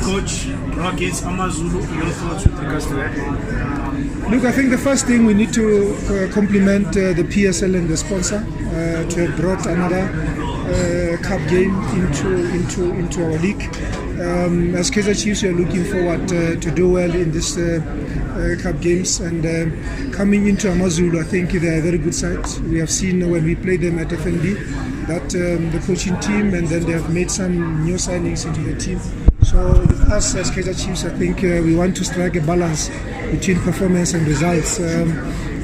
Coach, draw against AmaZulu, your thoughts with regards to that? Look, I think the first thing we need to compliment the PSL and the sponsor to have brought another cup game into our league. As Kaizer Chiefs, we are looking forward to do well in this cup games, and coming into AmaZulu, I think they are a very good side. We have seen when we played them at FNB that the coaching team, and then they have made some new signings into the team. So with us as Kaizer Chiefs, I think we want to strike a balance between performance and results.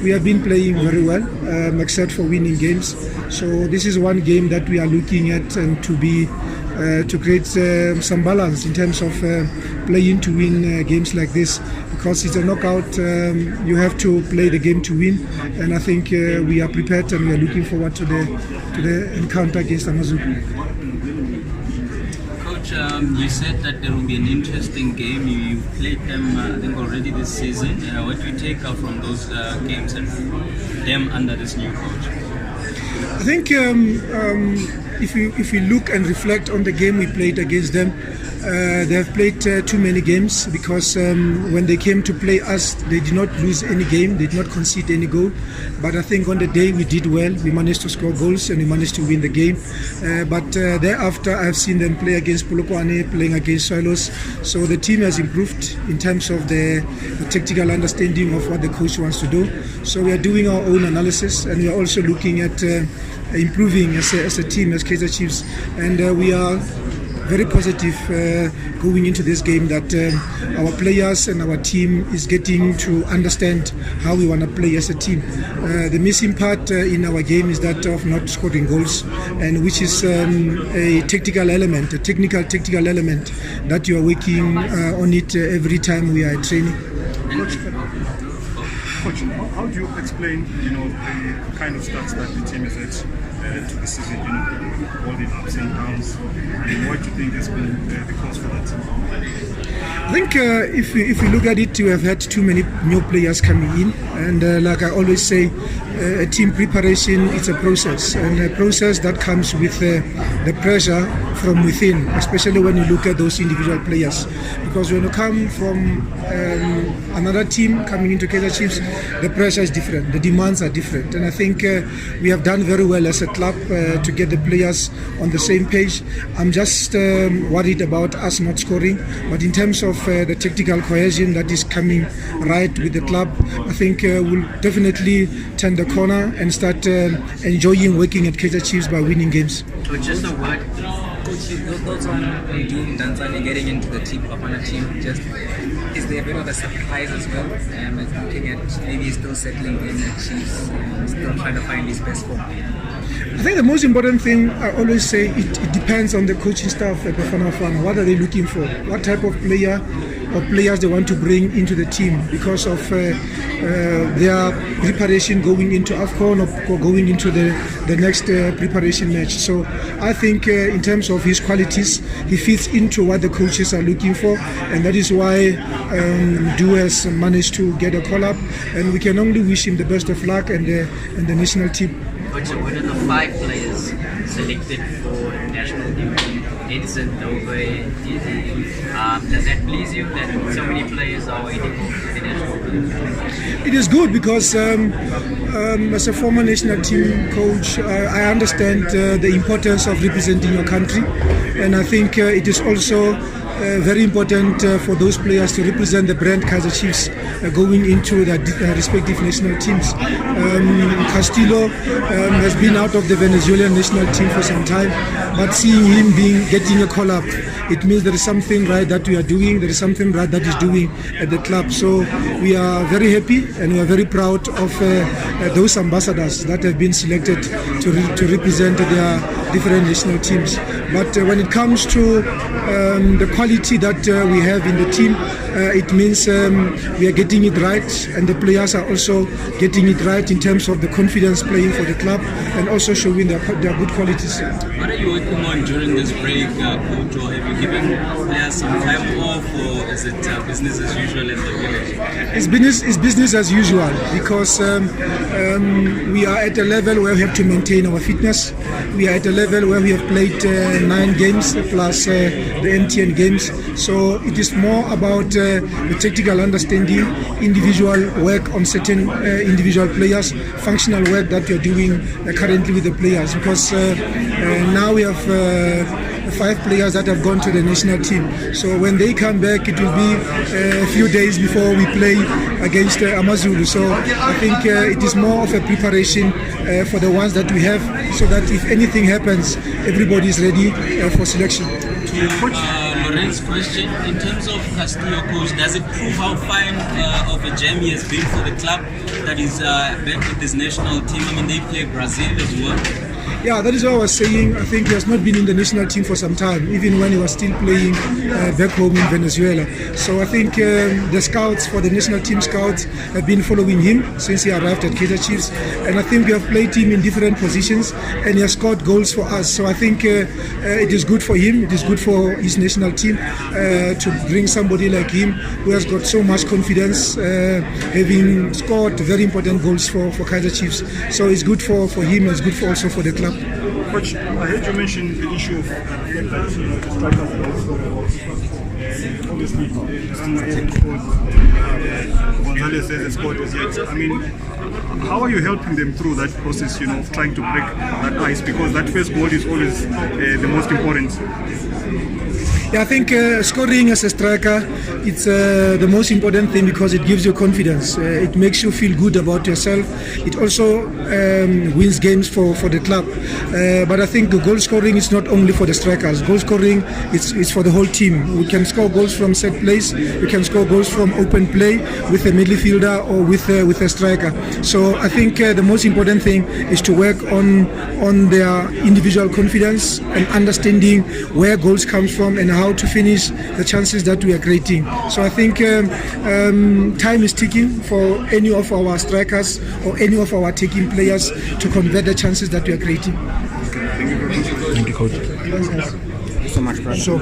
We have been playing very well, except for winning games. So this is one game that we are looking at and to create some balance in terms of playing to win games like this, because it's a knockout. You have to play the game to win, and I think we are prepared and we are looking forward to the encounter against AmaZulu. Coach, you said that there will be an interesting game. You played them, I think, already this season. What do you take out from those games and them under this new coach? I think if we look and reflect on the game we played against them, they have played too many games, because when they came to play us, they did not lose any game, they did not concede any goal. But I think on the day we did well, we managed to score goals and we managed to win the game. But thereafter, I have seen them play against Polokwane, playing against Swallows. So the team has improved in terms of the tactical understanding of what the coach wants to do. So we are doing our own analysis, and we are also looking at improving as a team, as Kaizer Chiefs, and we are very positive going into this game, that our players and our team is getting to understand how we want to play as a team. The missing part in our game is that of not scoring goals, and which is a tactical element, a technical element that you are working on it every time we are training. Coach, how do you explain, the kind of stats that the team has had to the season, all the ups and downs, and what do you think has been the cause for that? I think if we look at it, we have had too many new players coming in, and like I always say, a team preparation is a process, and a process that comes with the pressure from within, especially when you look at those individual players. Because when you come from another team coming into Kaizer Chiefs, the pressure is different, the demands are different, and I think we have done very well as a club to get the players on the same page. I'm just worried about us not scoring, but in terms of the tactical cohesion that is coming right with the club, I think we'll definitely turn the corner and start enjoying working at Kaizer Chiefs by winning games. So just a word, Coach, your thoughts on Mdantsane getting into the team, Bafana team? Is there a bit of a surprise as well? Looking at maybe he's still settling in at Chiefs, still trying to find his best form. I think the most important thing, I always say, it depends on the coaching staff at Bafana Bafana. What are they looking for? What type of player or players they want to bring into the team because of their preparation going into AFCON or going into the next preparation match. So I think in terms of his qualities, he fits into what the coaches are looking for, and that is why Mdu has managed to get a call-up, and we can only wish him the best of luck and the national team. Coach, what are the 5 players selected for national team? Edson, Dove, does that please you that so many players are waiting for the national team? It is good because as a former national team coach, I understand the importance of representing your country, and I think it is also very important for those players to represent the brand Kaizer Chiefs going into their respective national teams. Castillo has been out of the Venezuelan national team for some time, but seeing him getting a call-up, it means there is something right that we are doing, there is something right that is doing at the club. So we are very happy and we are very proud of those ambassadors that have been selected to represent their different national teams. But when it comes to the quality that we have in the team, it means we are getting it right, and the players are also getting it right in terms of the confidence playing for the club and also showing their good qualities. What are you working on during this break, Coach? Or have you given players some time off, or is it business as usual at the village? It's business as usual because we are at a level where we have to maintain our fitness. We are at a level where we have played 9 games plus the MTN games. So it is more about the technical understanding, individual work on certain individual players, functional work that we are doing currently with the players. Because now we have 5 players that have gone to the national team. So when they come back, it will be a few days before we play against AmaZulu. So I think it is more of a preparation for the ones that we have, so that if anything happens, everybody is ready for selection. Loren's question, in terms of Castillo, Coach, does it prove how fine of a gem he has been for the club that is back with his national team? I mean, they play Brazil as well. Yeah, that is what I was saying. I think he has not been in the national team for some time, even when he was still playing back home in Venezuela. So I think the scouts, for the national team scouts, have been following him since he arrived at Kaizer Chiefs. And I think we have played him in different positions, and he has scored goals for us. So I think it is good for him, it is good for his national team to bring somebody like him who has got so much confidence, having scored very important goals for Kaizer Chiefs. So it's good for him, it's good also for the club. Coach, I heard you mention the issue of the fact that the strikers are also obviously Gonzalez says scored as yet. I mean, how are you helping them through that process, of trying to break that ice? Because that first goal is always the most important. Yeah, I think scoring as a striker, it's the most important thing because it gives you confidence. It makes you feel good about yourself. It also wins games for the club. But I think goal scoring is not only for the strikers. Goal scoring is for the whole team. We can score goals from set plays. We can score goals from open play with a midfielder or with a striker. So I think the most important thing is to work on their individual confidence and understanding where goals come from and how to finish the chances that we are creating. So I think time is ticking for any of our strikers or any of our attacking players to convert the chances that we are creating. Thank you, Coach. Thank you, Coach. Thank you so much, brother. So